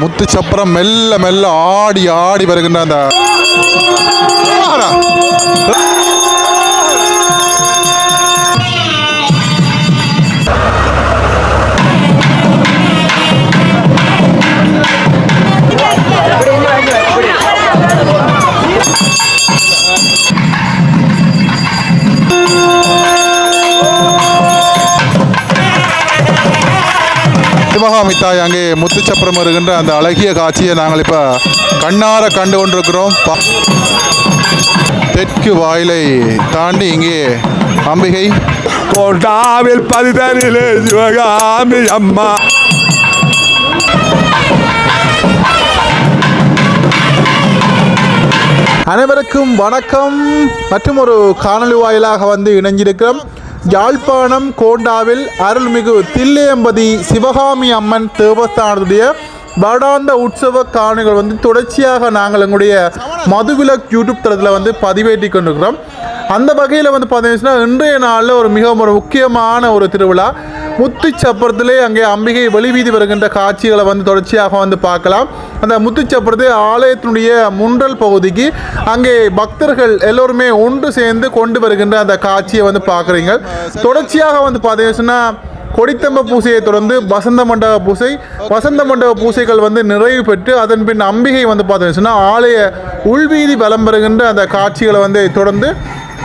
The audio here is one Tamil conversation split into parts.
முத்து சப்பரம் மெல்ல மெல்ல ஆடி ஆடி வருகின்ற அந்த சிவகாமி தாய் அங்கே முத்துச்சப்பரம் வருகின்ற அந்த அழகிய காட்சியை நாங்கள் இப்போ கண்ணார கண்டு கொண்டிருக்கிறோம். தெற்கு வாயிலை தாண்டி இங்கே அம்பிகை கோட்டாவில் பதிதனிலே சிவகாமி அம்மா. அனைவருக்கும் வணக்கம். மற்றும் ஒரு காணொலி வாயிலாக வந்து இணைஞ்சிருக்கிறோம். யாழ்ப்பாணம் கோண்டாவில் அருள்மிகு தில்லையம்பதி சிவகாமி அம்மன் தேவஸ்தானத்துடைய வருடாந்த உற்சவ காணொலிகள் வந்து தொடர்ச்சியாக நாங்கள் எங்களுடைய மதுவிலக் யூடியூப் தளத்தில் வந்து பதிவேற்றி கொண்டிருக்கிறோம். அந்த வகையில் வந்து பார்த்தீங்கன்னா இன்றைய நாளில் ஒரு மிகவும் ஒரு முக்கியமான ஒரு திருவிழா முத்துச்சப்பரத்திலே அங்கே அம்பிகை வெளிவீதி வருகின்ற காட்சிகளை வந்து தொடர்ச்சியாக வந்து பார்க்கலாம். அந்த முத்துச்சப்பரத்தை ஆலயத்தினுடைய முன்றல் பகுதிக்கு அங்கே பக்தர்கள் எல்லோருமே ஒன்று சேர்ந்து கொண்டு வருகின்ற அந்த காட்சியை வந்து பார்க்குறீங்க. தொடர்ச்சியாக வந்து பார்த்தீங்கன்னா கொடித்தம்ப பூசையை தொடர்ந்து வசந்த மண்டப பூசைகள் வந்து நிறைவு பெற்று அதன் பின் அம்பிகை வந்து பார்த்தீங்கன்னா ஆலய உள்வீதி வலம் வருகின்ற அந்த காட்சிகளை வந்து தொடர்ந்து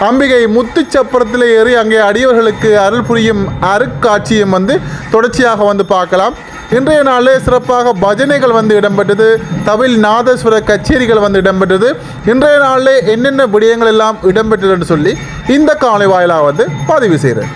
அம்பிகை முத்துச்சப்பரத்தில் ஏறி அங்கே அடியவர்களுக்கு அருள் புரியும் அருட்காட்சியும் வந்து தொடர்ச்சியாக வந்து பார்க்கலாம். இன்றைய நாளில் சிறப்பாக பஜனைகள் வந்து இடம்பெற்றது, தவில் நாதஸ்வர கச்சேரிகள் வந்து இடம்பெற்றது. இன்றைய நாளில் என்னென்ன விடயங்கள் எல்லாம் இடம்பெற்றதுன்னு சொல்லி இந்த காணொலி வாயிலாக வந்து பதிவு செய்கிறேன்.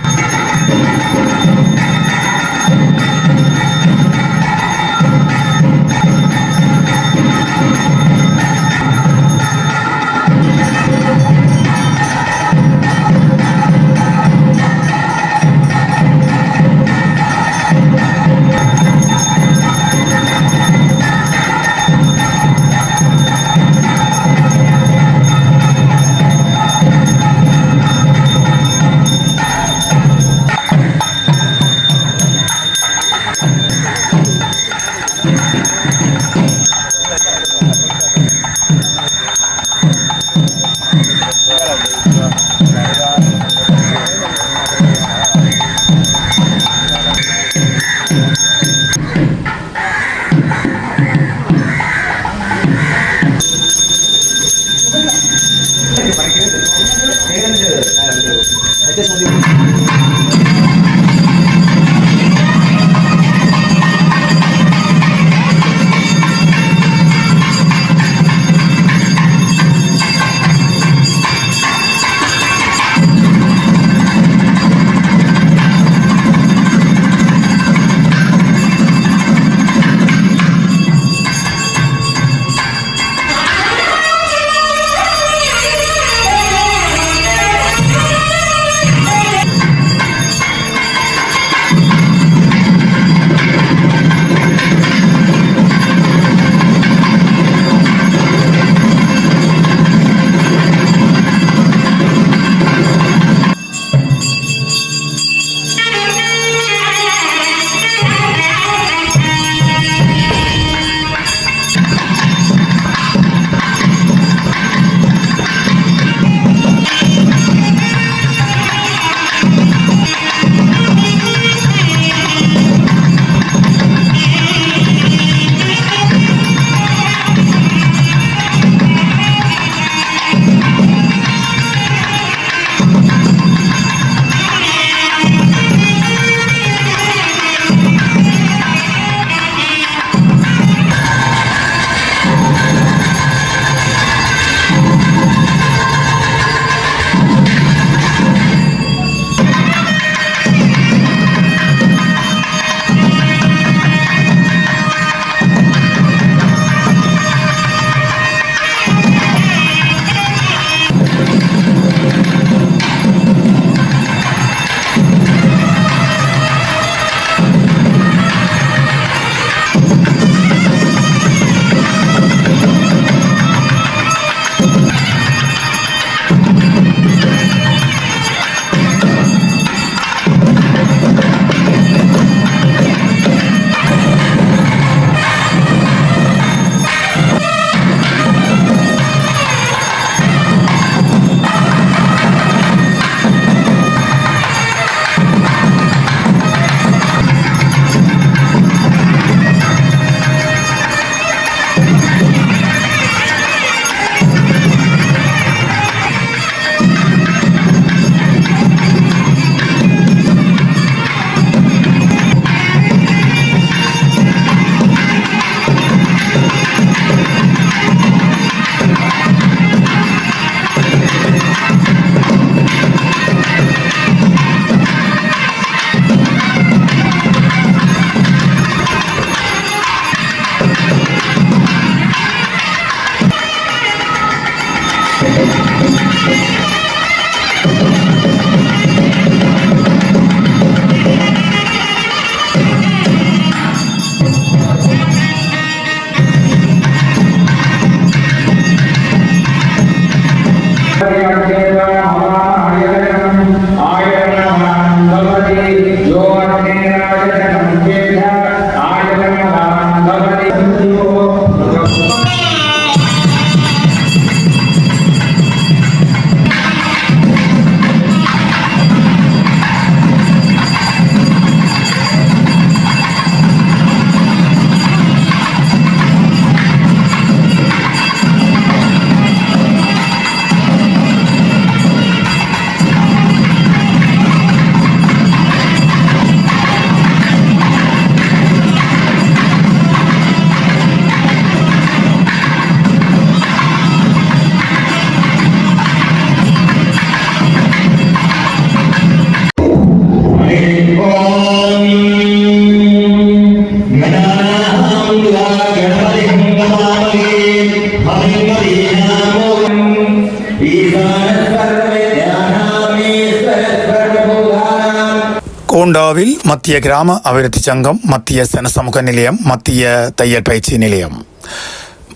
கோண்டாவில் மத்திய கிராம அபிவிருத்தி சங்கம், மத்திய சனசமூக நிலையம், மத்திய தையல் பயிற்சி நிலையம்.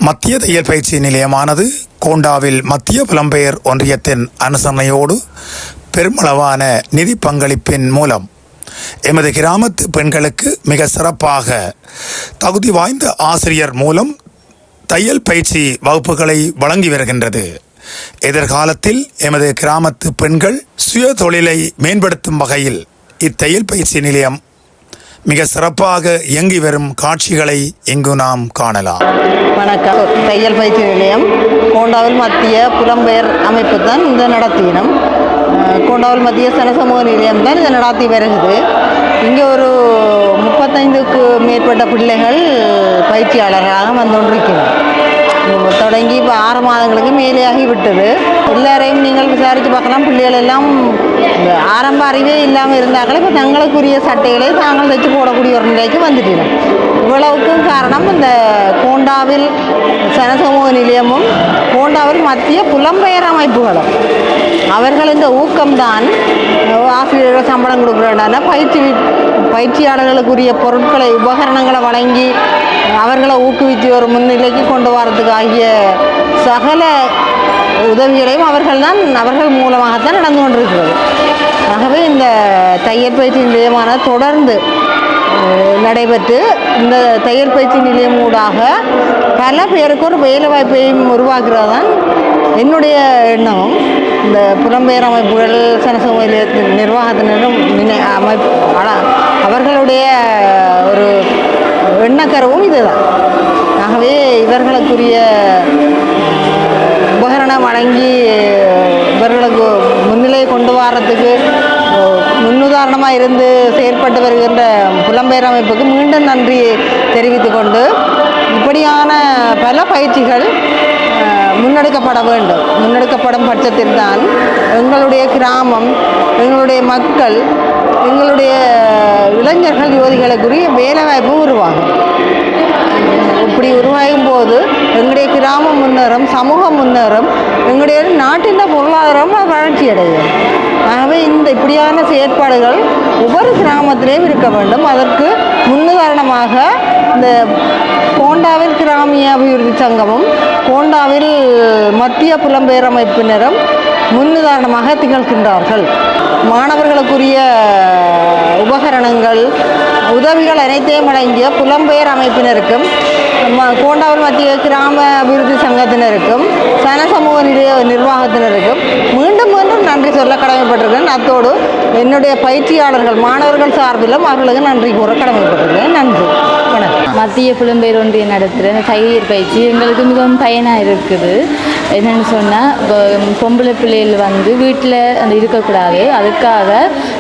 மத்திய தையல் பயிற்சி நிலையமானது கோண்டாவில் மத்திய புலம்பெயர் ஒன்றியத்தின் அனுசரணையோடு பெருமளவான நிதி பங்களிப்பின் மூலம் எமது கிராமத்து பெண்களுக்கு மிக சிறப்பாக தகுதி வாய்ந்த ஆசிரியர் மூலம் தையல் பயிற்சி வகுப்புகளை வழங்கி வருகின்றது. எதிர்காலத்தில் எமது கிராமத்து பெண்கள் சுய தொழிலை மேம்படுத்தும் வகையில் இத்தையல் பயிற்சி நிலையம் மிக சிறப்பாக இயங்கி வரும் காட்சிகளை இங்கு நாம் காணலாம். வணக்கம். தையல் பயிற்சி நிலையம் கோண்டாவில் மத்திய புலம்பெயர் அமைப்பு தான் இந்த நடத்தினம். கோண்டாவில் மத்திய சனசமூக நிலையம் தான் இதை நடாத்தி வருகிறது. இங்கே ஒரு 35க்கு மேற்பட்ட பிள்ளைகள் பயிற்சியாளர்களாக வந்து கொண்டிருக்கிறார். தொடங்கி இப்போ 6 மாதங்களுக்கு மேலேயாகி விட்டது. எல்லாரையும் நீங்கள் விசாரித்து பார்க்கலாம். பிள்ளைகள் எல்லாம் ஆரம்ப அறிவே இல்லாமல் இருந்தாங்களே இப்போ தங்களுக்குரிய சட்டைகளை தாங்கள் தைச்சு போடக்கூடிய ஒரு நிலைக்கு வந்துட்டோம். இவ்வளவுக்கும் காரணம் இந்த கோண்டாவில் சனசமூக நிலையமும் கோண்டாவில் மத்திய புலம்பெயர் அமைப்புகளும் அவர்கள் இந்த ஊக்கம்தான். ஆசிரியர்கள் சம்பளம் கொடுக்குறதான பயிற்சியாளர்களுக்குரிய பொருட்களை உபகரணங்களை வழங்கி அவர்களை ஊக்குவித்து ஒரு முன்னிலைக்கு கொண்டு வரதுக்கு ஆகிய சகல உதவிகளையும் அவர்கள் மூலமாகத்தான் நடந்து கொண்டிருக்கிறது. ஆகவே இந்த தையல் பயிற்சி நிலையமான தொடர்ந்து நடைபெற்று இந்த தையல் பயிற்சி நிலையம் ஊடாக பல பேருக்கு ஒரு வேலை வாய்ப்பையும் உருவாக்குறது தான் என்னுடைய எண்ணமும். இந்த புலம்பெயர் அமைப்புகள் சனசமூக நிர்வாகத்தினரும் அவர்களுடைய ஒரு எண்ணக்கருவும் இதுதான். ஆகவே இவர்களுக்குரிய உபகரணம் வழங்கி இவர்களுக்கு முன்னிலை கொண்டு வரத்துக்கு முன்னுதாரணமாக இருந்து செயற்பட்டு வருகின்ற புலம்பெயர் அமைப்புக்கு மீண்டும் நன்றி தெரிவித்து கொண்டு இப்படியான பல பயிற்சிகள் முன்னெடுக்கப்பட வேண்டும். முன்னெடுக்கப்படும் பட்சத்தில் தான் எங்களுடைய கிராமம், எங்களுடைய மக்கள், எங்களுடைய இளைஞர்கள், யுவதிகளுக்குரிய வேலைவாய்ப்பு உருவாகும். இப்படி உருவாகும் போது எங்களுடைய கிராமம் முன்னேறும், சமூகம் முன்னேறும், எங்களுடைய நாட்டின் பொருளாதாரம் வளர்ச்சி அடையும். ஆகவே இப்படியான செயற்பாடுகள் ஒவ்வொரு கிராமத்திலேயும் இருக்க வேண்டும். அதற்கு முன்னுதாரணமாக இந்த கோண்டாவில் கிராமிய அபிவிருத்தி சங்கமும் கோண்டாவில் மத்திய புலம்பெயர் அமைப்பினரும் முன்னுதாரணமாக திகழ்கின்றார்கள். மாணவர்களுக்குரிய உபகரணங்கள், உதவிகள் அனைத்தையும் வழங்கிய புலம்பெயர் அமைப்பினருக்கும் கோண்டாவில் மத்திய கிராம அபிவிருத்தி சங்கத்தினருக்கும் சனசமூக நிர்வாகத்தினருக்கும் மீண்டும் மீண்டும் நன்றி சொல்ல கடமைப்பட்டிருக்கேன். அத்தோடு என்னுடைய பயிற்சியாளர்கள் மாணவர்கள் சார்பிலும் அவர்களுக்கு நன்றி கூற கடமைப்பட்டிருக்கேன். நன்றி, வணக்கம். மத்திய புலம்பெயர் ஒன்றியம் நடத்துகிற இந்த தையல் பயிற்சி எங்களுக்கு மிகவும் பயனாக இருக்குது. என்னென்னு சொன்னால், பொம்பளை பிள்ளைகள் வந்து வீட்டில் அந்த இருக்கக்கூடாது. அதுக்காக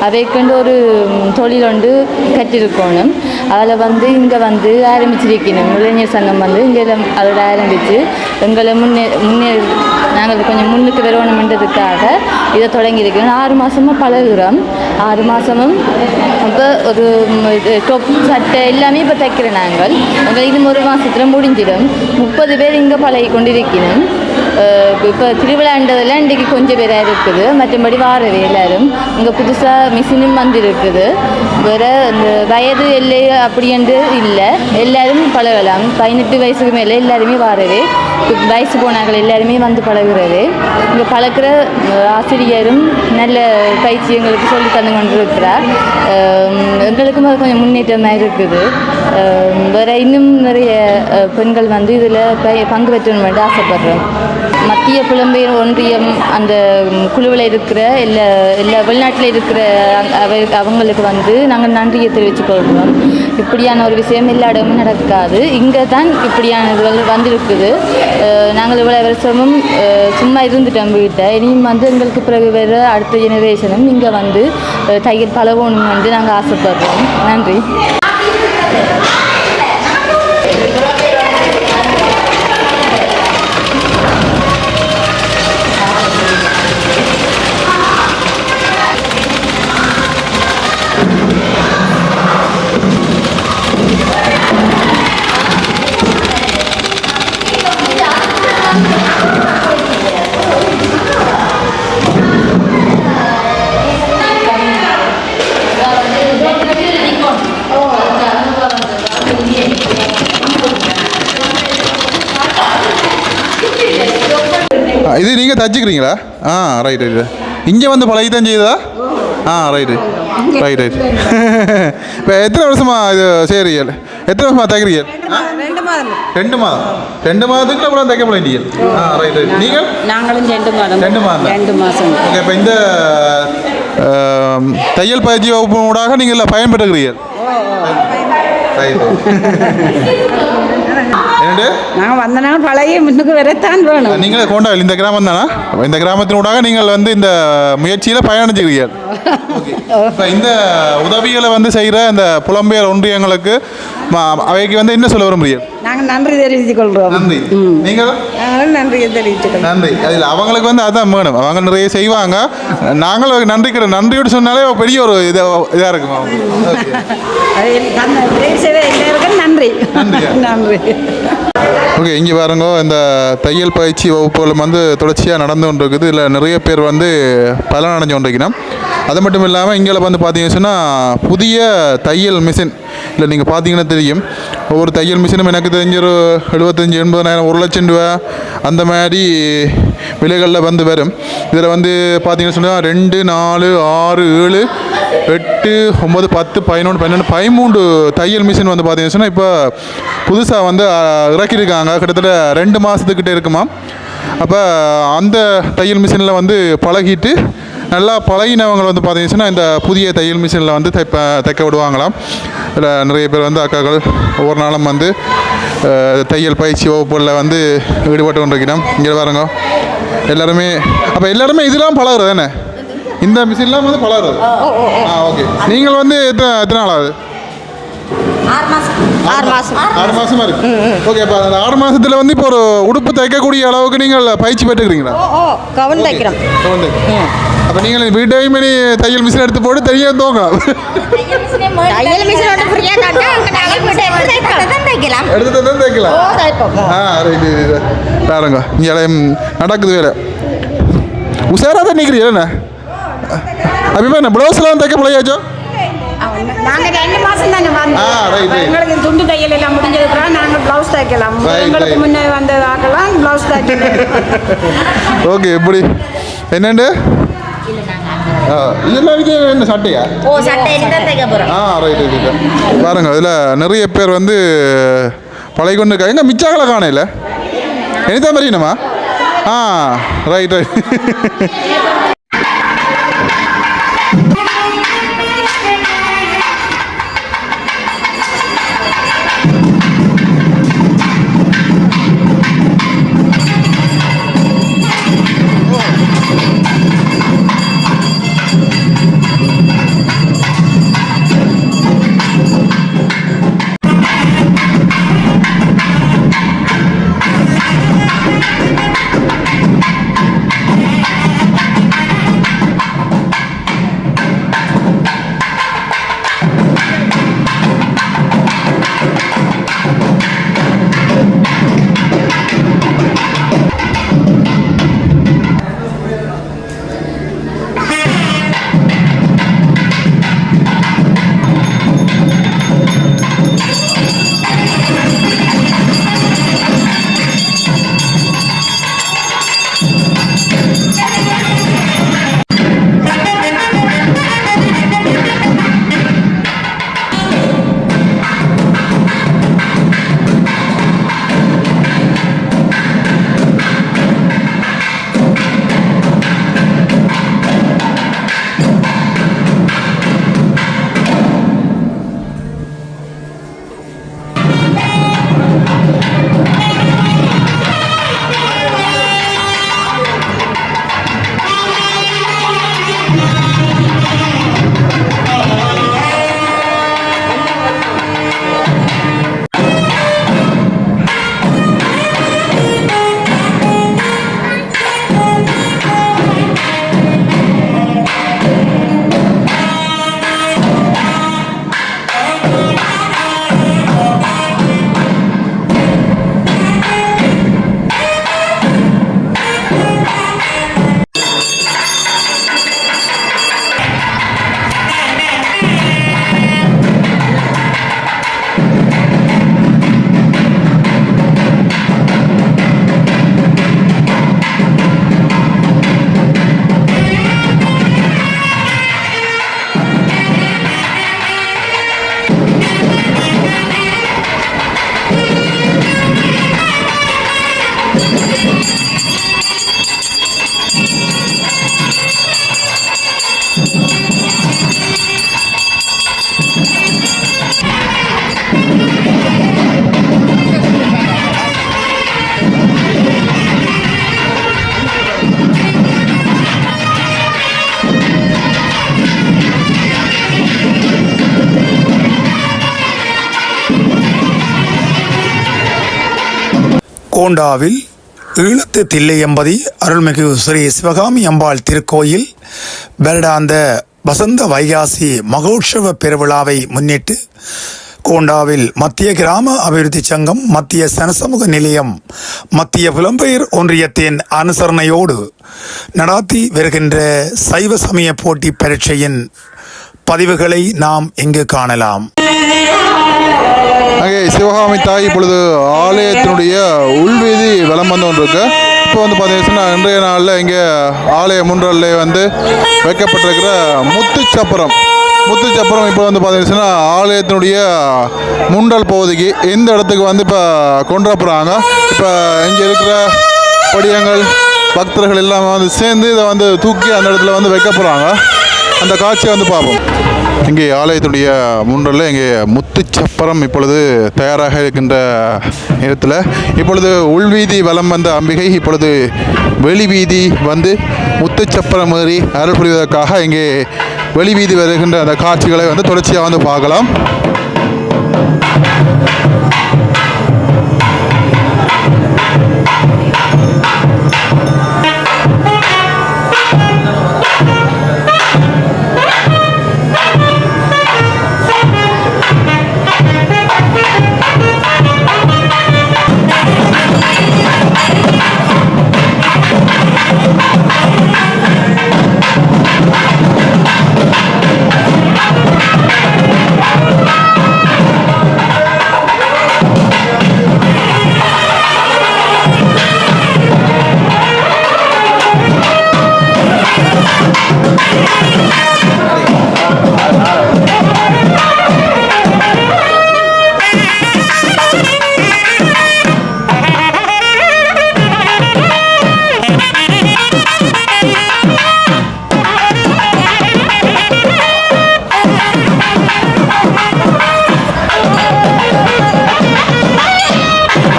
அதைக்கொண்டு ஒரு தொழில் ஒன்று கற்றிருக்கணும். அதில் வந்து இங்கே வந்து ஆரம்பிச்சிருக்கணும். இளைஞர் சங்கம் வந்து இங்கே அதோட ஆரம்பித்து எங்களை நாங்கள் கொஞ்சம் முன்னுக்கு வரணுமென்றதுக்காக இதை தொடங்கியிருக்கணும். 6 மாதமாக பழகுறோம். 6 மாதமும் இப்போ ஒரு டொப் சட்டை எல்லாமே இப்போ தைக்கிறோம். நாங்கள் இது 1 மாதத்தில் முடிஞ்சிடும். 30 பேர் இங்கே பழகி கொண்டிருக்கணும். இப்போ திருவிழான்றதெல்லாம் இன்றைக்கி கொஞ்சம் பேராக இருக்குது. மற்றபடி வாரவே எல்லோரும் இங்கே புதுசாக மிஷினும் வந்துருக்குது. வேறு இந்த வயது எல்லை அப்படி என்று இல்லை, எல்லோரும் பழகலாம். 18 வயசுக்கு மேலே எல்லாருமே வாரவே வயசு போனார்கள் எல்லாருமே வந்து பழகுறது. இங்கே பழக்கிற ஆசிரியரும் நல்ல பயிற்சி எங்களுக்கு சொல்லி தந்து கொண்டிருக்கிறார். எங்களுக்கும் அது கொஞ்சம் முன்னேற்றமாக இருக்குது. வேறு இன்னும் நிறைய பெண்கள் வந்து இதில் பங்கு பெற்றணும் என்று ஆசைப்படுறோம். மத்திய புலம்பெயர் ஒன்றியம் அந்த குழுவில் இருக்கிற எல்லா வெளிநாட்டில் இருக்கிற அவங்களுக்கு வந்து நாங்கள் நன்றியை தெரிவித்துக் கொள்கிறோம். இப்படியான ஒரு விஷயம் எல்லா இடமும் நடக்காது. இங்கே தான் இப்படியான இதுகள் வந்திருக்குது. நாங்கள் இவ்வளோ வருஷமும் சும்மா இருந்துட்டோம் வீட்டை. இனியும் வந்து எங்களுக்கு பிறகு வேறு அடுத்த ஜெனரேஷனும் இங்கே வந்து தையல் பழகணும் வந்து நாங்கள் ஆசைப்படுறோம். நன்றி. இது நீங்கள் தச்சுக்கிறீங்களா? Right right. இங்கே வந்து பழகி தான் செய்யுதா? Right right. இப்போ எத்தனை வருஷமா இது செய்கிறீங்க? எத்தனை வருஷமா தைக்கிறீங்க? 2 மாதம். 2 மாதம். 2 மாதத்துக்கு அப்புறம் தைக்க பழகிட்டீங்க. ரைட். நீங்கள்? நாங்களும் 2 மாதம். 2 மாதம். 2 மாதம். ஓகே. இப்போ இந்த தையல் பயிற்சி வகுப்பு ஊடாக நீங்கள் பயன்பெற்றுக்கிறீர்கள். ரைட். என்னண்டு நாங்கள் வந்தனால பழைய முன்னுக்கு வரத்தான் வேணும். நீங்கள் கோண்டாவில் இந்த கிராமம் தானா? இந்த கிராமத்தினூடாக நீங்கள் வந்து இந்த முயற்சியில் பயணிச்சுக்கிறீர்கள். ஓகே. இப்போ இந்த உதவிகளை வந்து செய்கிற இந்த புலம்பெயர் ஒன்றியங்களுக்கு அவைக்கு வந்து என்ன சொல்ல விரும்புகிறீர்கள்? நாங்கள் நன்றி தெரிவித்துக் கொள்கிறோம். நன்றி. நீங்கள்? நாங்களும் நன்றியை தெரிவித்துக் நன்றி. அதில் அவங்களுக்கு வந்து அதான் வேணும். அவங்க நிறைய செய்வாங்க. நாங்களும் நன்றியோடு சொன்னாலே பெரிய ஒரு இதாக இருக்குமா? நன்றி. நன்றி. ஓகே. இங்கே பாருங்க, இந்த தையல் பயிற்சி வகுப்புகளும் வந்து தொடர்ச்சியாக நடந்து கொண்டு இருக்குது. இதில் நிறைய பேர் வந்து பலன் அடைஞ்சு கொண்டிருக்கணும். அது மட்டும் இல்லாமல் இங்கே வந்து பார்த்தீங்கன்னு சொன்னால் புதிய தையல் மிஷின் இல்லை, நீங்கள் பார்த்தீங்கன்னா தெரியும். ஒவ்வொரு தையல் மிஷினும் எனக்கு தெரிஞ்ச ஒரு 75,000-80,000 1,00,000 ரூபா அந்த மாதிரி விலைகளில் வந்து வரும். இதில் வந்து பார்த்தீங்கன்னு சொன்னால் 2, 4, 6, 7, 8, 9, 10, 11, 12, 13 தையல் மிஷின் வந்து பார்த்தீங்கன்னு சொன்னால் இப்போ புதுசாக வந்து இறக்கியிருக்காங்க. கிட்டத்தட்ட 2 மாதத்துக்கிட்டே இருக்குமா. அப்போ அந்த தையல் மிஷினில் வந்து பழகிட்டு நல்லா பழகினவங்க வந்து பார்த்தீங்கன்னா இந்த புதிய தையல் மிஷினில் வந்து தைக்க விடுவாங்களாம். இதில் நிறைய பேர் வந்து அக்காக்கள் ஒவ்வொரு நாளும் வந்து தையல் பயிற்சி வகுப்புகளில் வந்து ஈடுபட்டு கொண்டிருக்கிறோம். இங்கே பாருங்க எல்லாருமே. அப்போ எல்லாருமே இதெல்லாம் பழகுறது தானே? இந்த மிஷின்லாம் வந்து பழகுறது. ஓகே. நீங்கள் வந்து எத்தனை நாள் ஆகுது? 6 மாதமா இருக்கு. ஓகே. அப்போ அந்த 6 மாதத்தில் வந்து இப்போ ஒரு உடுப்பு தைக்கக்கூடிய அளவுக்கு நீங்கள் பயிற்சி பெற்றுக்கிறீங்களா? கவன் தைக்கிறோம். அப்போ நீங்கள் வீட்டையும் மணி தையல் மிஷின் எடுத்து போட்டு தையல் தோங்க. எடுத்து தான் தைக்கலாம். பாருங்க இங்கே நடக்குது வேறு. உஷாராக தான் நிற்கிறீங்க என்ன? அப்போ என்ன ப்ளவுஸ்லாம் தைக்க பழையாச்சோ? நாங்கள் 2 மாதம் தானே வந்தோம். எங்களுக்கு துண்டு தையல் எல்லாம் முடிஞ்சதுக்கப்புறம் நாங்கள் ப்ளவுஸ் தைக்கலாம். எங்களுக்கு முன்னே வந்து ஆக்கலாம் ப்ளவுஸ் தைக்கலாம். ஓகே. எப்படி என்னண்டு இதெல்லாம் என்ன சட்டையா? ரைட். பாருங்க இதில் நிறைய பேர் வந்து பழகி கொண்டு இருக்காங்க. எங்கே மிச்சாக்களை காணையில் என்னதான் மறியணுமா? ரைட். கோண்டாவில் ஈழத்து தில்லையம்பதி அருள்மிகு ஸ்ரீ சிவகாமி அம்பாள் திருக்கோயில் வருடாந்த வசந்த வைகாசி மகோற்சவ பெருவிழாவை முன்னிட்டு கோண்டாவில் மத்திய கிராம அபிவிருத்தி சங்கம், மத்திய சனசமூக நிலையம், மத்திய புலம்பெயர் ஒன்றியத்தின் அனுசரணையோடு நடாத்தி வருகின்ற சைவ சமய போட்டி பரீட்சையின் பதிவுகளை நாம் இங்கு காணலாம். அங்கே சிவகாமி தாய் இப்பொழுது ஆலயத்தினுடைய உள்வீதி வலம் வந்து கொண்டிருக்கு. இப்போ வந்து பார்த்தீங்கன்னா இன்றைய நாளில் இங்கே ஆலய முன்றல்ல வந்து வைக்கப்பட்டிருக்கிற முத்துச்சப்பரம் இப்போ வந்து பார்த்தீங்கன்னா ஆலயத்தினுடைய முண்டல் பகுதிக்கு எந்த இடத்துக்கு வந்து இப்போ கொண்டு போகிறாங்க. இப்போ இங்கே இருக்கிற படியங்கள் பக்தர்கள் எல்லாமே வந்து சேர்ந்து இதை வந்து தூக்கி அந்த இடத்துல வந்து வைக்க போகிறாங்க. அந்த காட்சியை வந்து பார்ப்போம். இங்கே ஆலயத்துடைய முன்றலில் இங்கே முத்துச்சப்பரம் இப்பொழுது தயாராக இருக்கின்ற நேரத்தில் இப்பொழுது உள்வீதி வலம் வந்த அம்பிகை இப்பொழுது வெளிவீதி வந்து முத்துச்சப்பரம் ஏறி அருள் புரிவதற்காக இங்கே வெளிவீதி வருகின்ற அந்த காட்சிகளை வந்து தொடர்ச்சியாக வந்து பார்க்கலாம்.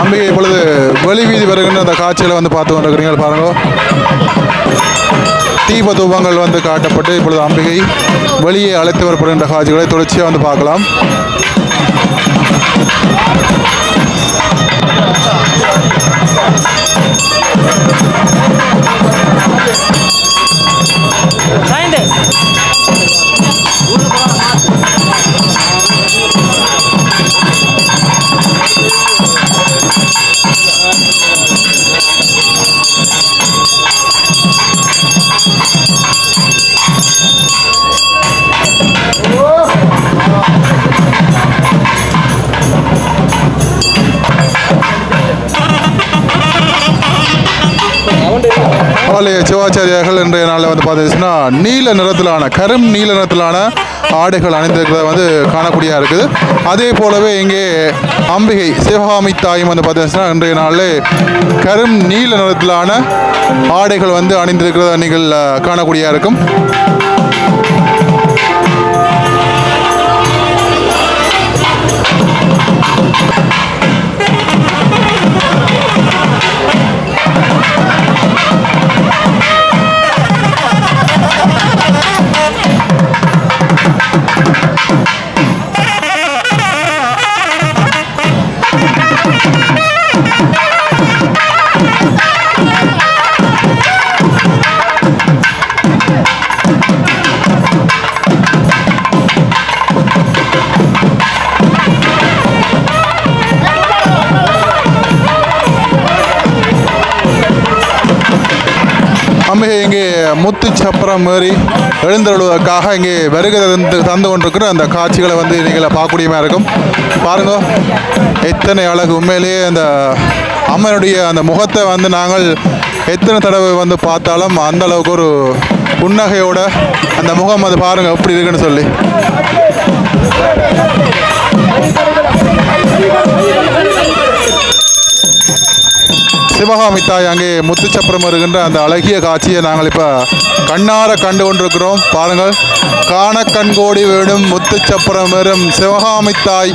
அம்பிகை இப்பொழுது வெளிவீதி வருகின்ற அந்த காட்சிகளை வந்து பார்த்து கொண்டிருக்கிறீங்க. பாருங்க, தீப தூபங்கள் வந்து காட்டப்பட்டு இப்பொழுது அம்பிகை வெளியே அழைத்து வரப்படுகின்ற காட்சிகளை தொடர்ச்சியாக வந்து பார்க்கலாம். ஆலய சிவாச்சாரியார்கள் இன்றைய நாளில் வந்து பார்த்தீங்கன்னா நீல நிறத்திலான கரும் நீல நிறத்திலான ஆடைகள் அணிந்திருக்கிறத வந்து காணக்கூடியதாக இருக்குது. அதே போலவே இங்கே அம்பிகை சிவகாமி தாயும் வந்து பார்த்தீங்கன்னா இன்றைய நாளில் கரும் நீல நிறத்திலான ஆடைகள் வந்து அணிந்திருக்கிறத நீங்கள் காணக்கூடியதாக இருக்கும். அம்பிகை இங்கே முத்துச்சப்பரம் ஏறி எழுந்தருள்வதற்காக இங்கே வருகை தந்து கொண்டிருக்கிற அந்த காட்சிகளை வந்து நீங்கள் பார்க்கக்கூடியமாக இருக்கும். பாருங்க, எத்தனை அழகு! உண்மையிலேயே அந்த அம்மனுடைய அந்த முகத்தை வந்து நாங்கள் எத்தனை தடவை வந்து பார்த்தாலும் அந்த அளவுக்கு ஒரு புன்னகையோட அந்த முகம் அது பாருங்கள் எப்படி இருக்குன்னு சொல்லி. சிவகாமி தாய் அங்கே முத்துச்சப்பரம் வருகின்ற அந்த அழகிய காட்சியை நாங்கள் இப்போ கண்ணார கண்டு கொண்டிருக்கிறோம். பாருங்கள், காண கண்கோடி வேணும் முத்துச்சப்பரம் வரும் சிவகாமி தாய்.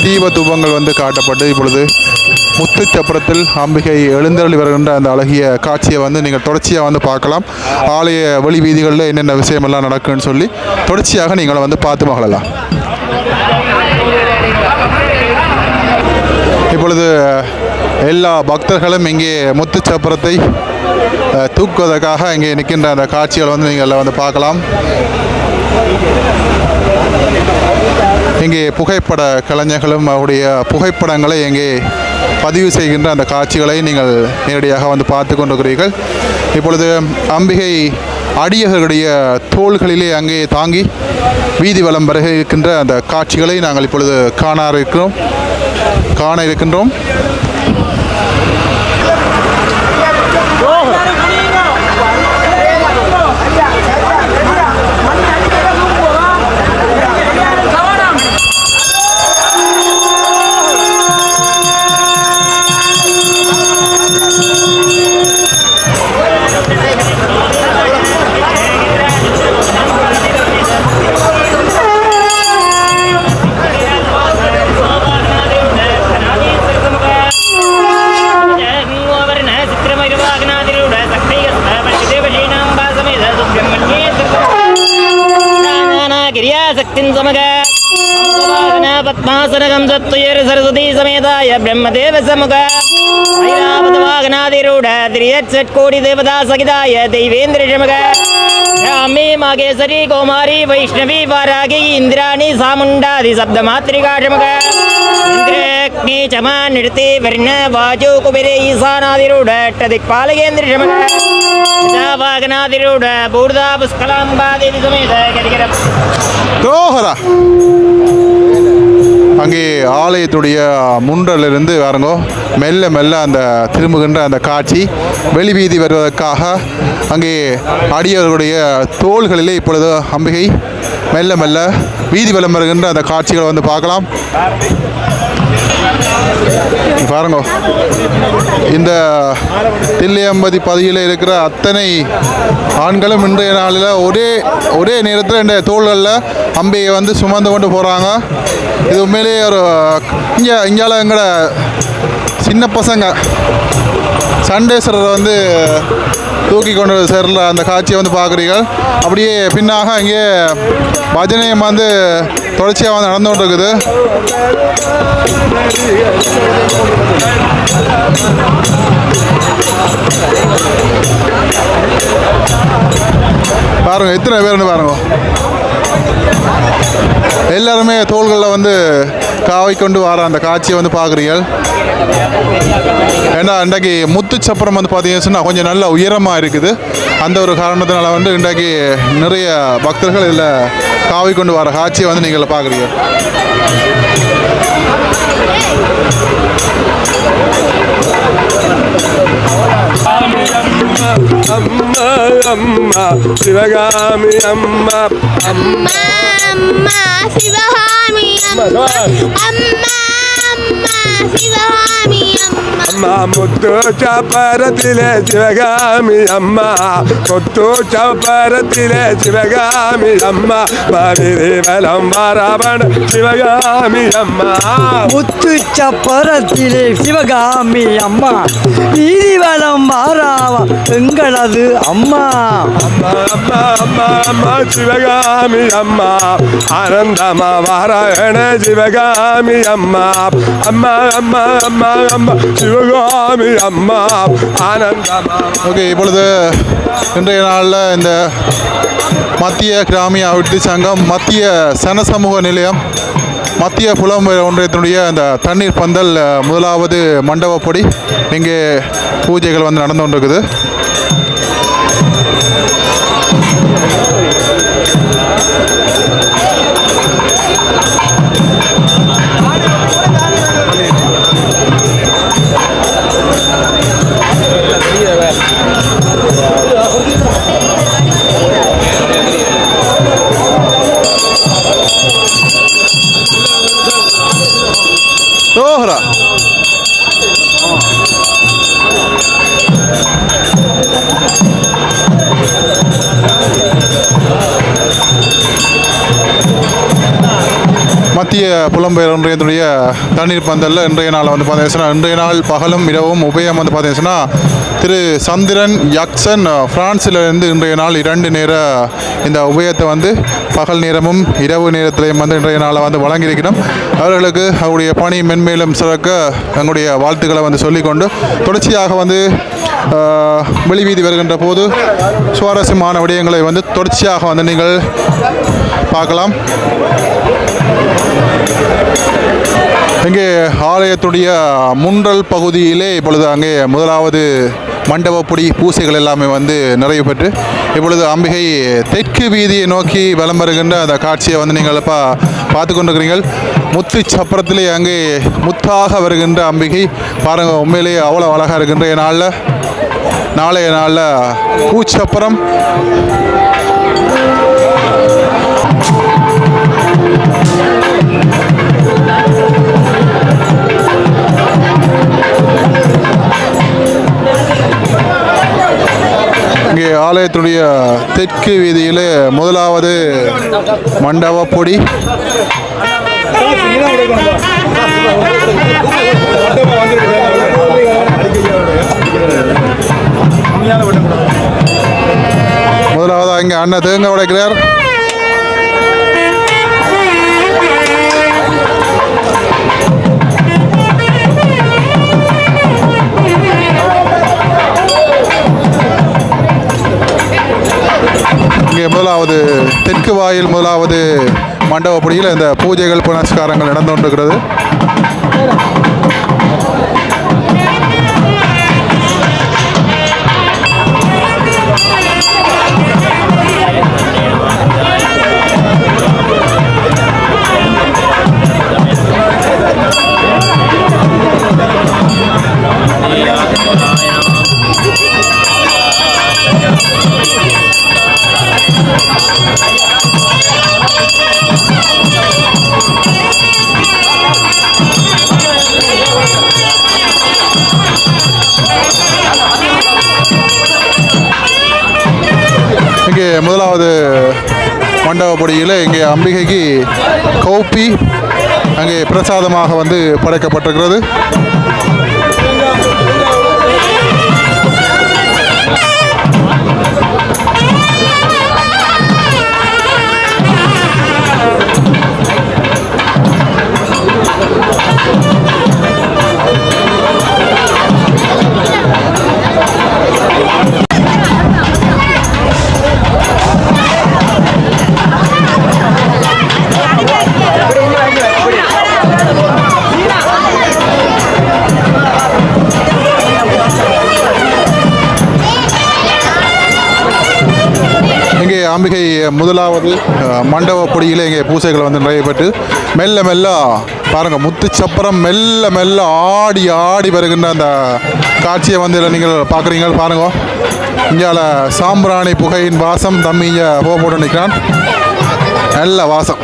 தீப தூபங்கள் வந்து காட்டப்பட்டு இப்பொழுது முத்துச்சப்பரத்தில் அம்பிகை எழுந்தருளி வருகின்ற அந்த அழகிய காட்சியை வந்து நீங்கள் தொடர்ச்சியாக வந்து பார்க்கலாம். ஆலய வெளி வீதிகளில் என்னென்ன விஷயமெல்லாம் நடக்குன்னு சொல்லி தொடர்ச்சியாக நீங்களை வந்து பார்த்து மகளலாம். இப்பொழுது எல்லா பக்தர்களும் இங்கே முத்துச்சப்பரத்தை தூக்குவதற்காக இங்கே நிற்கின்ற அந்த காட்சிகளை வந்து நீங்கள் வந்து பார்க்கலாம். இங்கே புகைப்பட கலைஞர்களும் அவருடைய புகைப்படங்களை இங்கே பதிவு செய்கின்ற அந்த காட்சிகளை நீங்கள் நேரடியாக வந்து பார்த்து கொண்டிருக்கிறீர்கள். இப்பொழுது அம்பிகை அடியர்களுடைய தோள்களிலே அங்கே தாங்கி வீதி வலம் வர இருக்கின்ற அந்த காட்சிகளை நாங்கள் இப்பொழுது காண இருக்கின்றோம். पद्मासनगं सत्तुयर सरस्वती समेताय ब्रह्मदेव समुख ऐरावतवाहनाधिरूढ त्रियत्सट्कोटि देवता सहिताय दैवेन्द्र शमुख रामे मागेश्वरी कौमारी वैष्णवी वारागी इंद्राणी सामुण्डादि शब्दमातृका शमुख इंद्रग्नि चमा नृते वर्ण वाजो कुबेरे ईशानाधिरूढ अष्टदिक्पालकेन्द्र शमुख वाहनाधिरूढ बूर्धा पुष्कलाम्बा देवी समेत करिकर தோஹரா அங்கே ஆலயத்துடைய முன்றலிருந்து வரங்கோ மெல்ல மெல்ல அந்த திரும்புகின்ற அந்த காட்சி வெளி வீதி வருவதற்காக அங்கே அடியவர்களுடைய தோள்களிலே இப்பொழுது அம்பிகை மெல்ல மெல்ல வீதி வலம் வருகின்ற அந்த காட்சிகளை வந்து பார்க்கலாம். பாருங்க, இந்த தில்லையம்பதி பதியில் இருக்கிற அத்தனை ஆண்களும் இன்றைய நாளில் ஒரே நேரத்தில் இந்த தோள்களில் அம்பியை வந்து சுமந்து கொண்டு போகிறாங்க. இது உண்மையிலேயே ஒரு இங்கால எங்களோட சின்ன பசங்க சண்டேஸ்வரரை வந்து தூக்கி கொண்டு சேர்ற அந்த காட்சியை வந்து பார்க்குறீர்கள். அப்படியே பின்னாக இங்கே பஜனையம் வந்து தொடர்ச்சியாக வந்து நடந்து கொண்டு இருக்குது. பாருங்க எத்தனை பேர்னு பாருங்க. எல்லாருமே தோள்களில் வந்து காவை கொண்டு வர அந்த காட்சியை வந்து பார்க்குறீர்கள். ஏன்னா இன்றைக்கு முத்துச்சப்பரம் வந்து பார்த்தீங்கன்னு சொன்னால் கொஞ்சம் நல்ல உயரமாக இருக்குது. அந்த ஒரு காரணத்தினால வந்து இன்றைக்கு நிறைய பக்தர்கள் இதில் காவை கொண்டு வர காட்சியை வந்து நீங்கள் பார்க்குறீங்க. அம்மா அம்மா சிவகாமி அம்மா அம்மா அம்மா சிவகாமி அம்மா அம்மா அம்மா சிவகாமி அம்மா முத்து சப்பரத்திலே சிவகாமி அம்மா முத்து சப்பரத்திலே சிவகாமி அம்மா மணிதேவலம் வாராவண சிவகாமி அம்மா முத்து சப்பரத்திலே சிவகாமி அம்மா நீதிவலம் மாறாவ எங்களது அம்மா அம்மா அம்மா அம்மா அம்மா சிவகாமி அம்மா ஆனந்தமா வாராயண சிவகாமி அம்மா அம்மா அம்மா அம்மா அம்மா சிவகாமி அம்மா ஆனந்தமா. ஓகே, இப்பொழுது இன்றைய நாளில் இந்த மத்திய கிராமிய அபிவிருத்தி சங்கம், மத்திய சனசமூக நிலையம், மத்திய புலம்பெயர் ஒன்றியத்தினுடைய அந்த தண்ணீர் பந்தல் முதலாவது மண்டபப்படி இங்கே பூஜைகள் வந்து நடந்து கொண்டிருக்குது. தோஹரா மத்திய புலம்பெயர் ஒன்றியத்துடைய தண்ணீர் பந்தலில் இன்றைய நாள் வந்து பார்த்தீங்கன்னா இன்றைய நாள் பகலும் இரவும் உபயம் வந்து பார்த்தீங்கன்னா திரு சந்திரன் ஜாக்சன் பிரான்சிலிருந்து இன்றைய நாள் 2 நேர இந்த உபயத்தை வந்து பகல் நேரமும் இரவு நேரத்திலையும் வந்து இன்றைய நாளை வந்து வழங்கியிருக்கிறோம். அவர்களுக்கு அவருடைய பணி மென்மேலும் சிறக்க எங்களுடைய வாழ்த்துக்களை வந்து சொல்லிக்கொண்டு தொடர்ச்சியாக வந்து வெளிவீதி வருகின்ற போது சுவாரஸ்யமான விடயங்களை வந்து தொடர்ச்சியாக வந்து நீங்கள் பார்க்கலாம். இங்கே ஆலயத்துடைய முன்றல் பகுதியிலே இப்பொழுது அங்கே முதலாவது மண்டபப்பொடி பூசைகள் எல்லாமே வந்து நிறைவு பெற்று இப்பொழுது அம்பிகை தெற்கு வீதியை நோக்கி வலம் வருகின்ற அந்த காட்சியை வந்து நீங்கள் பார்த்து கொண்டிருக்கிறீர்கள். முத்து சப்பரத்திலே அங்கே முத்தாக வருகின்ற அம்பிகை பாருங்கள், உண்மையிலேயே அவ்வளோ அழகாக இருக்கின்ற நாளைய நாளில் பூச்சப்பரம் இங்கே ஆலயத்துடைய தெற்கு வீதியில் முதலாவது மண்டபப்பொடி முதலாவது இங்கே அண்ணன் தேங்காய் உடைக்கிறார். இங்கே முதலாவது தெற்கு வாயில் முதலாவது மண்டபப்படியில் இந்த பூஜைகள் புனஸ்காரங்கள் நடந்து கொண்டிருக்கிறது. இங்கே முதலாவது மண்டபப்படியில் இங்கே அம்பிகைக்கு கௌப்பி அங்கே பிரசாதமாக வந்து படைக்கப்பட்டிருக்கிறது. அம்பிகை முதலாவது மண்டபப்பொடியில் இங்கே பூசைகள் வந்து நிறைவேற்று மெல்ல மெல்ல பாருங்கள், முத்து சப்பரம் மெல்ல மெல்ல ஆடி ஆடி வருகின்ற அந்த காட்சியை வந்து நீங்கள் பார்க்குறீங்க. பாருங்க, இங்கால சாம்பிராணி புகையின் வாசம் தம்பி இங்கே போட்டு நிற்கிறான். நல்ல வாசம்.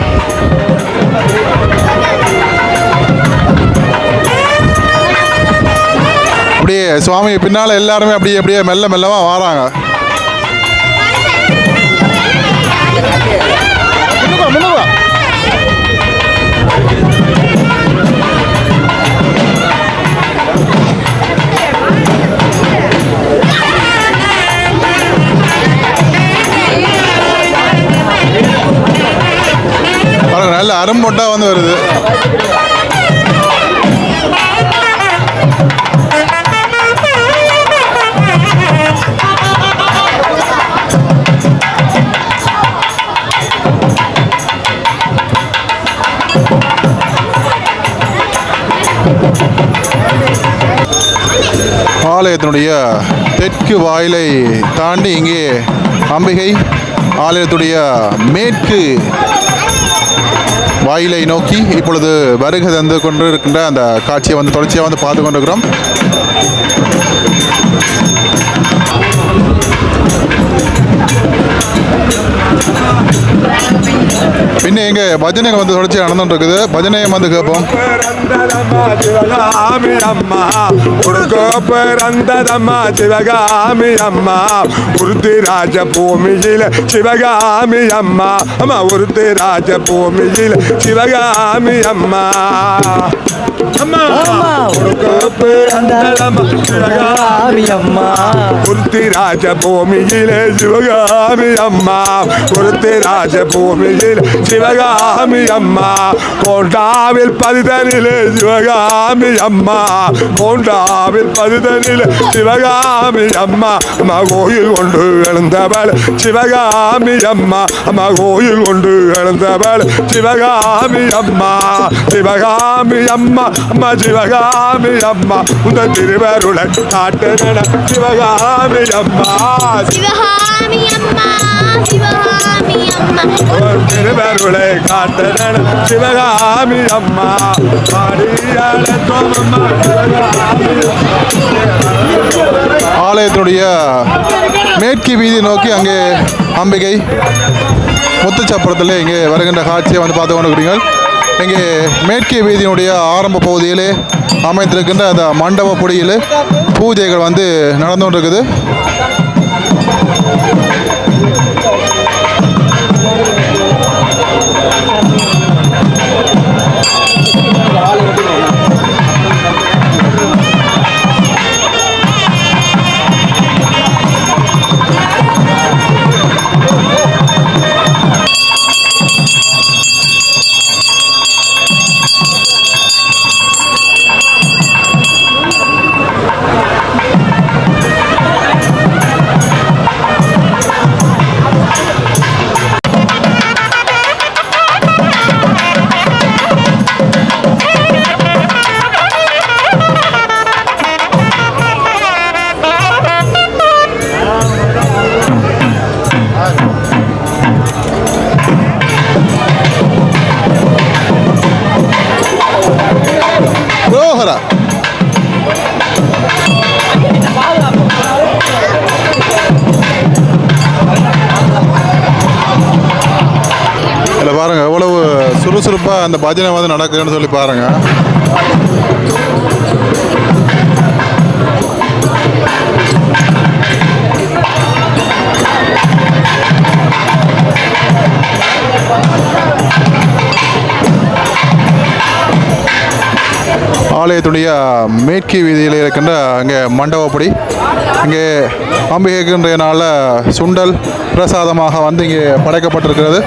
அப்படியே சுவாமி பின்னால் எல்லாருமே அப்படியே அப்படியே மெல்ல மெல்லமாக வராங்க. நல்ல அரும்பொட்டா வந்து வருது. ஆலயத்தினுடைய தெற்கு வாயிலை தாண்டி இங்கே அம்பிகை ஆலயத்துடைய மேற்கு வாயிலை நோக்கி இப்பொழுது வருகை தந்து கொண்டு இருக்கின்ற அந்த காட்சியை வந்து தொடர்ச்சியாக வந்து பார்த்து கொண்டிருக்கிறோம். இன்னும் எங்க பஜனைகள் வந்து தொடர்ச்சி நடந்துட்டு இருக்குது. பஜனையை வந்து கேட்போம். பிறந்ததம்மா சிவகாமி அம்மா உனக்கு பிறந்ததம்மா சிவகாமி அம்மா உருத்தி ராஜ பூமியில சிவகாமி அம்மா அம்மா உருத்தி ராஜ பூமியில சிவகாமி அம்மா அம்மா உனக்கு பிறந்ததம்மா சிவகாமி அம்மா உருத்தி ராஜ பூமியில சிவகாமி அம்மா உருத்தி ராஜ பூமியில சிவகாமி அம்மா கோண்டாவில் பதிதனிலே சிவகாமி அம்மா கோண்டாவில் பதிதனிலே சிவகாமி அம்மா அம்மா கோயில் கொண்டு எழுந்தவள் சிவகாமி அம்மா அம்மா கோயில் கொண்டு எழுந்தவள் சிவகாமி அம்மா சிவகாமி அம்மா அம்மா சிவகாமி அம்மா உந்த திருவருளை காட்டுன சிவகாமி அம்மா சிவகாமி அம்மா சிவகாமி அம்மா திருவருளை காட்டுன சிவகாமி அம்மா ஆலயத்தினுடைய மேற்கு வீதி நோக்கி அங்கே அம்பிகை முத்துச்சப்பரத்தில் இங்கே வருகின்ற காட்சியை வந்து பார்த்து கொண்டிருக்கிறீர்கள். இங்கே மேற்கு வீதியினுடைய ஆரம்ப பகுதியிலே அமைந்திருக்கின்ற அந்த மண்டப பொடியில் பூஜைகள் வந்து நடந்து கொண்டிருக்குது. ரோஹரா இல்லை பாருங்க எவ்வளவு சுறுசுறுப்பாக அந்த பஜனை வந்து நடக்குதுன்னு சொல்லி பாருங்க. ஆலயத்துடைய மேற்கு வீதியில் இருக்கின்ற அங்கே மண்டபப்படி இங்கே அம்பிகைக்கின்ற நாளில் சுண்டல் பிரசாதமாக வந்து இங்கே படைக்கப்பட்டிருக்கிறது.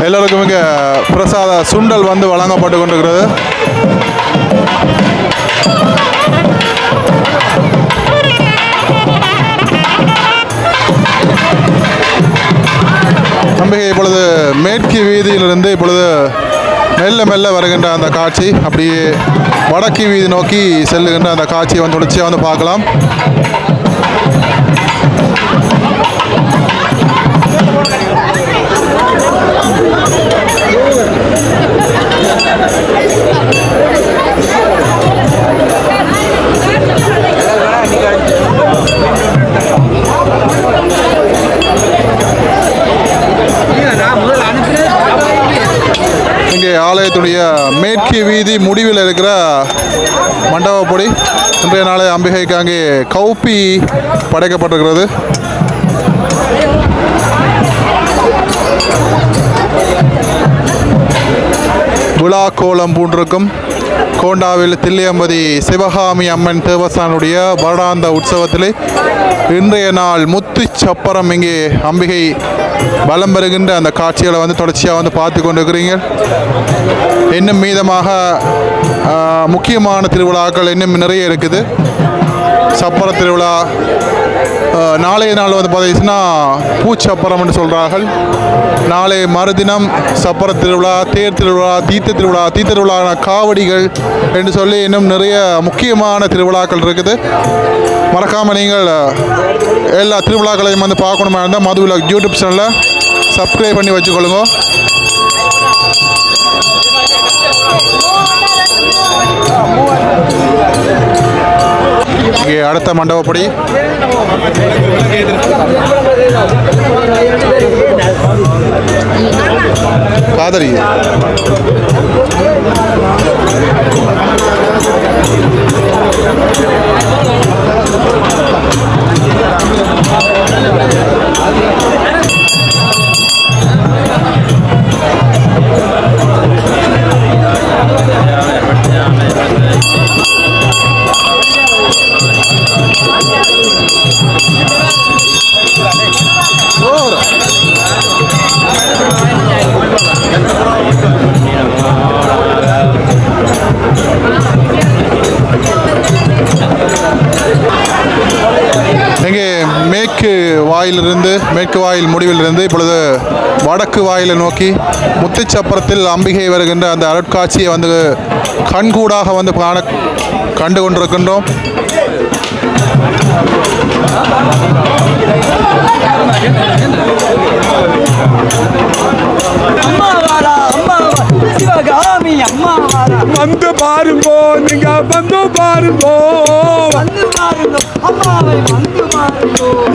எல்லோருக்கும் இங்கே பிரசாத சுண்டல் வந்து வழங்கப்பட்டு கொண்டிருக்கிறது. அம்பிகை இப்பொழுது மேற்கு வீதியிலிருந்து இப்பொழுது மெல்ல மெல்ல வருகின்ற அந்த காட்சி, அப்படியே வடக்கு வீதி நோக்கி செல்லுகின்ற அந்த காட்சியை வந்து தொடர்ச்சியாக வந்து பார்க்கலாம். இங்கே ஆலயத்துடைய மேற்கு வீதி முடிவில் இருக்கிற மண்டபப்பொடி இன்றைய நாளை அம்பிகைக்கு அங்கே கௌப்பி படைக்கப்பட்டிருக்கிறது. விழா கோலம் பூண்டிருக்கும் கோண்டாவில் தில்லையம்பதி சிவகாமி அம்மன் தேவஸ்தானுடைய வருடாந்த உற்சவத்திலே இன்றைய நாள் முத்து சப்பரம் இங்கே அம்பிகை பலம் பெறுகின்ற அந்த காட்சிகளை வந்து தொடர்ச்சியாக வந்து பார்த்து கொண்டு இருக்கிறீங்க. இன்னும் மீதமாக முக்கியமான திருவிழாக்கள் இன்னும் நிறைய இருக்குது. சப்பர திருவிழா நாளைய நாள் வந்து பார்த்தீங்கன்னா பூச்சப்பரம் என்று சொல்கிறார்கள். நாளை மறுதினம் சப்பர திருவிழா, தேர் திருவிழா, தீர்த்த திருவிழா, காவடிகள் என்று சொல்லி இன்னும் நிறைய முக்கியமான திருவிழாக்கள் இருக்குது. மறக்காமல் நீங்கள் எல்லா திருவிழாக்களையும் வந்து பார்க்கணுமா இருந்தால் மதுவிலாக் யூடியூப் சேனலில் சப்ஸ்கிரைப் பண்ணி வச்சுக்கொள்ளுங்க. இங்கே அடுத்த மண்டபப்படி காதலி இங்கே மேற்கு வாயில் முடிவிலிருந்து இப்பொழுது வடக்கு வாயிலை நோக்கி முத்துச்சப்பரத்தில் அம்பிகை வருகின்ற அந்த அருட்காட்சியை வந்து கண்கூடாக வந்து கண்டு கொண்டிருக்கின்றோம். வந்து பாருங்கோ, நீங்க வந்து பாருங்கோ,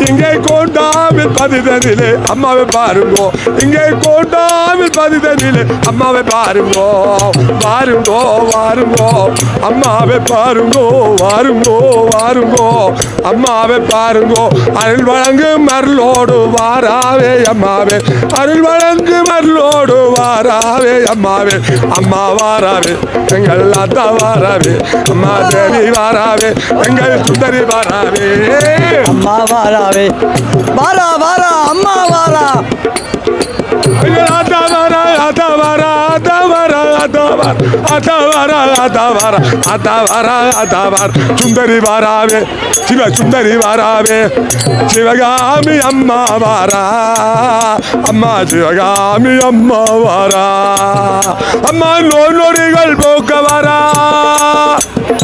இங்கே கோண்டாவில் பதிதனிலே அம்மாவை பாருங்கோ, இங்கே கோண்டாவில் பதிதனிலே அம்மாவை பாருங்கோ, வாருங்கோ வாருங்கோ அம்மாவை பாருங்கோ, வாருங்கோ வாருங்கோ அம்மாவை பாருங்கோ. அருள் வழங்கு மருளோடு வாராவே அம்மாவே, அருள் வழங்கு மருளோடு வாராவே அம்மாவே. அம்மா வாராவே, எங்கள் அத்தா வாராவே, அம்மா தேவி வாராவே, எங்கள் சுந்தரி வாராவே. அம்மா வாராவே, வாரா வாரா அம்மா வாரா, எங்கள் அத்தா வாரா, அத்தா வாரா, அத்தா வாரா, அத்தா வாரா, அத்தா வாரா, அத்தா வாரா, அத்தா வாரா, அத்தா வாரா. சுந்தரி வாராவே, சிவ சுந்தரி வாராவே, சிவகாமி அம்மா வாரா, அம்மா சிவகாமி அம்மா வாரா. அம்மா நோய்கள் போக்க வாரா,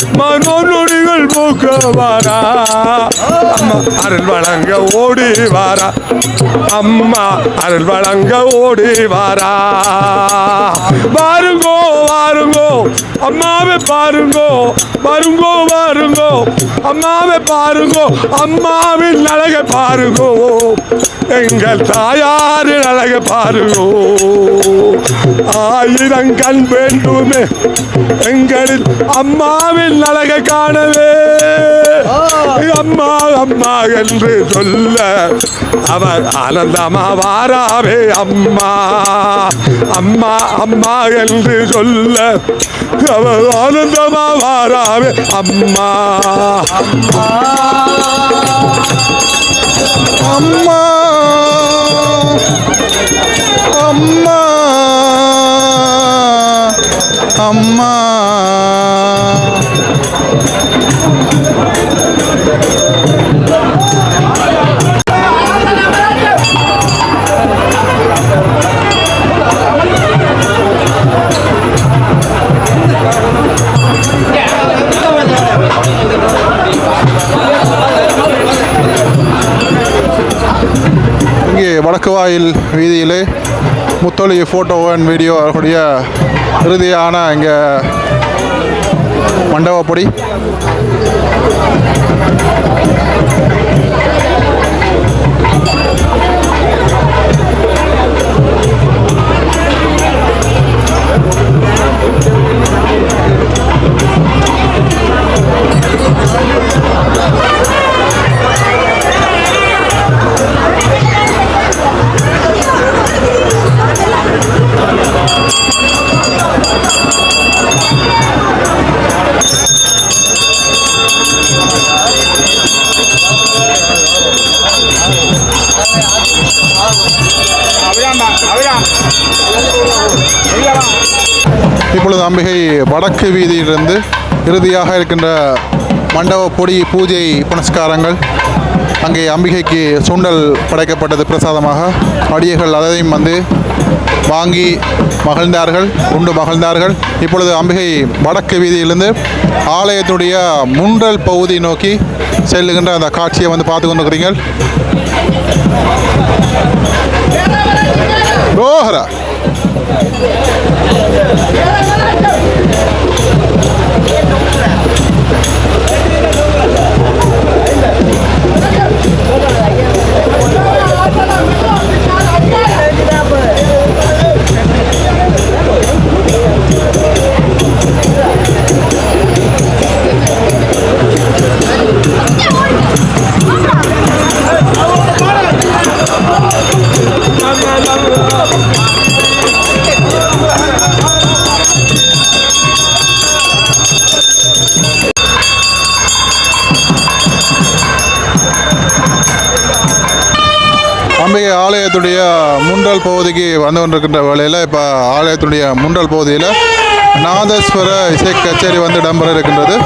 அம்மா நோய்கள் போக்க வாரா. அம்மா அருள் வழங்க ஓடி வாரா, அம்மா அருள் வழங்க ஓடி வாரா. வாருங்கோ வாருங்கோ அம்மாவை பாருங்கோ, வருங்கோ வாருங்கோ அம்மாவை பாருங்கோ, அம்மாவின் அழகை பாருங்கோ, எங்கள் தாயாரின் அழகை பாருங்கோ. ஆயிரம் கண் வேண்டுமே எங்களில் அம்மாவின் அழகை காணவே, அம்மா அம்மா என்று சொல்ல அவர் ஆனந்தமா வாராவே அம்மா, அம்மா அம்மா என்று சொல்ல அவர் ஆனந்தமா வாராவே அம்மா. அம்மா அம்மா அம்மா இங்கே வடக்கு வாயில் வீதியிலே முத்தொழி ஃபோட்டோ அண்ட் வீடியோ அவர்களுடைய இறுதியான இங்கே மண்டபப்படி அம்பிகை வடக்கு வீதியிலிருந்து இறுதியாக இருக்கின்ற மண்டப பொடி பூஜை புனஸ்காரங்கள், அங்கே அம்பிகைக்கு சுண்டல் படைக்கப்பட்டது பிரசாதமாக. அடியர்கள் அதையும் வாங்கி மகிழ்ந்தார்கள், உண்டு மகிழ்ந்தார்கள். இப்பொழுது அம்பிகை வடக்கு வீதியிலிருந்து ஆலயத்துடைய முன்றல் பகுதி நோக்கி செல்லுகின்ற அந்த காட்சியை பார்த்து கொண்டிருக்கிறீர்கள். ரோஹரா அம்பிகை ஆலயத்துடைய முன்றல் பகுதிக்கு வந்து கொண்டிருக்கின்ற வேளையில் இப்போ ஆலயத்துடைய முன்றல் பகுதியில் நாதஸ்வர இசை கச்சேரி இடம்பெற இருக்கின்றது.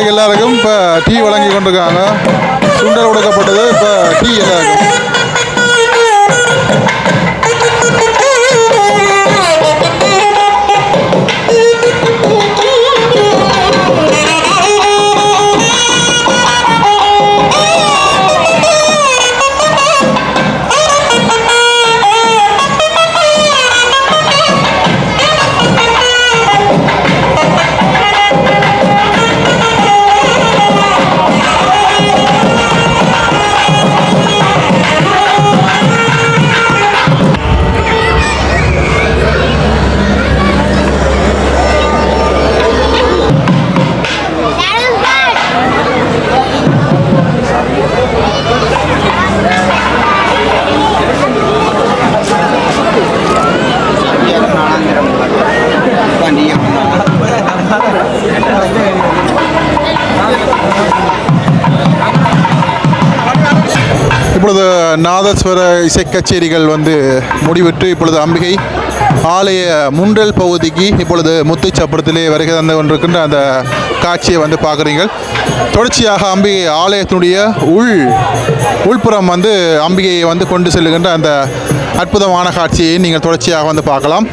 எல்லாருக்கும் இப்போ டீ வழங்கி கொண்டிருக்காங்க. சுண்டல் கொடுக்கப்பட்டது. இப்போ டீ எல்லாருக்கும் இப்பொழுது நாதஸ்வர இசை கச்சேரிகள் வந்து முடிவிட்டு இப்பொழுது அம்பிகை ஆலய முன்றல் பகுதிக்கு இப்பொழுது முத்துச்சப்பரத்திலே வருகை தந்து கொண்டிருக்கின்ற அந்த காட்சியை வந்து பார்க்குறீங்க. தொடர்ச்சியாக அம்பிகை ஆலயத்தினுடைய உள்புறம் வந்து அம்பிகையை வந்து கொண்டு செல்லுகின்ற அந்த அற்புதமான காட்சியை நீங்கள் தொடர்ச்சியாக வந்து பார்க்கலாம்.